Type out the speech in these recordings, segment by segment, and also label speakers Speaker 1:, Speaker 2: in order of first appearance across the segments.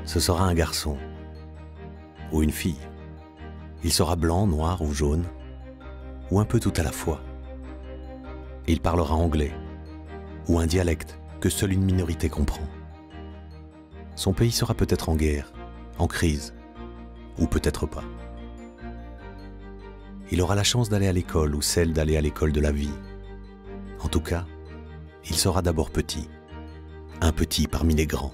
Speaker 1: ce sera un garçon ou une fille. Il sera blanc, noir ou jaune, ou un peu tout à la fois. Il parlera anglais ou un dialecte que seule une minorité comprend. Son pays sera peut-être en guerre, en crise, ou peut-être pas. Il aura la chance d'aller à l'école ou celle d'aller à l'école de la vie. En tout cas, il sera d'abord petit, un petit parmi les grands.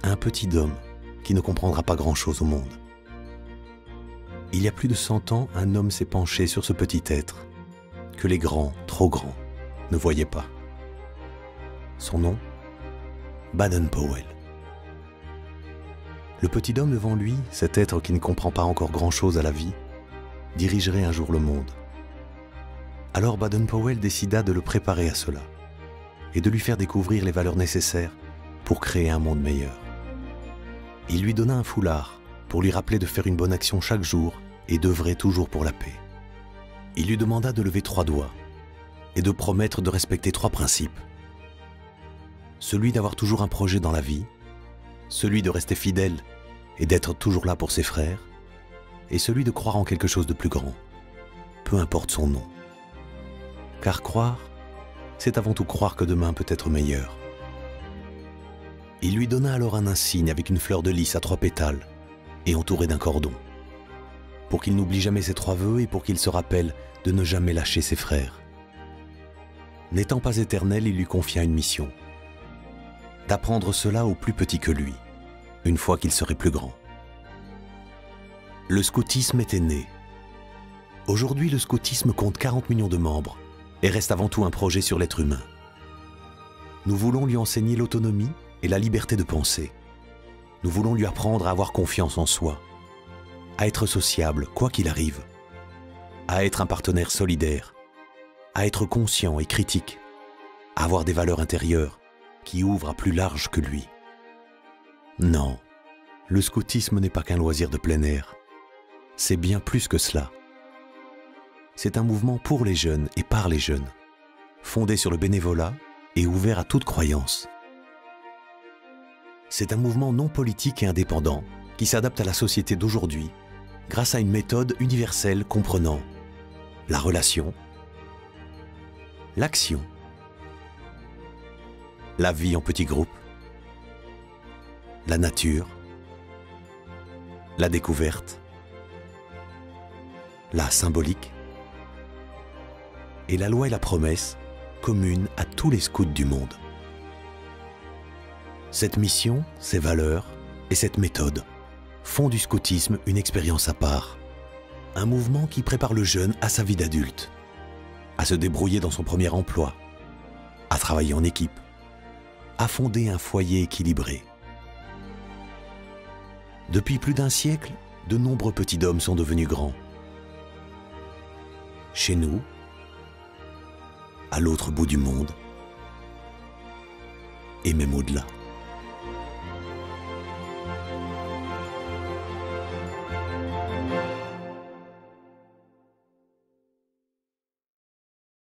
Speaker 1: Un petit homme qui ne comprendra pas grand-chose au monde. Il y a plus de 100 ans, un homme s'est penché sur ce petit être que les grands, trop grands, ne voyaient pas. Son nom, Baden-Powell. Le petit homme devant lui, cet être qui ne comprend pas encore grand-chose à la vie, dirigerait un jour le monde. Alors Baden-Powell décida de le préparer à cela et de lui faire découvrir les valeurs nécessaires pour créer un monde meilleur. Il lui donna un foulard pour lui rappeler de faire une bonne action chaque jour et d'œuvrer toujours pour la paix. Il lui demanda de lever 3 doigts et de promettre de respecter 3 principes. Celui d'avoir toujours un projet dans la vie, celui de rester fidèle et d'être toujours là pour ses frères, et celui de croire en quelque chose de plus grand, peu importe son nom. Car croire, c'est avant tout croire que demain peut être meilleur. Il lui donna alors un insigne avec une fleur de lys à 3 pétales et entouré d'un cordon, pour qu'il n'oublie jamais ses 3 vœux et pour qu'il se rappelle de ne jamais lâcher ses frères. N'étant pas éternel, il lui confia une mission, d'apprendre cela aux plus petits que lui, une fois qu'il serait plus grand. Le scoutisme était né. Aujourd'hui, le scoutisme compte 40 millions de membres et reste avant tout un projet sur l'être humain. Nous voulons lui enseigner l'autonomie et la liberté de penser. Nous voulons lui apprendre à avoir confiance en soi, à être sociable quoi qu'il arrive, à être un partenaire solidaire, à être conscient et critique, à avoir des valeurs intérieures qui ouvrent à plus large que lui. Non, le scoutisme n'est pas qu'un loisir de plein air. C'est bien plus que cela. C'est un mouvement pour les jeunes et par les jeunes, fondé sur le bénévolat et ouvert à toute croyance. C'est un mouvement non politique et indépendant qui s'adapte à la société d'aujourd'hui grâce à une méthode universelle comprenant la relation, l'action, la vie en petits groupes, la nature, la découverte, la symbolique et la loi et la promesse communes à tous les scouts du monde. Cette mission, ces valeurs et cette méthode font du scoutisme une expérience à part, un mouvement qui prépare le jeune à sa vie d'adulte, à se débrouiller dans son premier emploi, à travailler en équipe, à fonder un foyer équilibré. Depuis plus d'un siècle, de nombreux petits hommes sont devenus grands. Chez nous, à l'autre bout du monde, et même au-delà.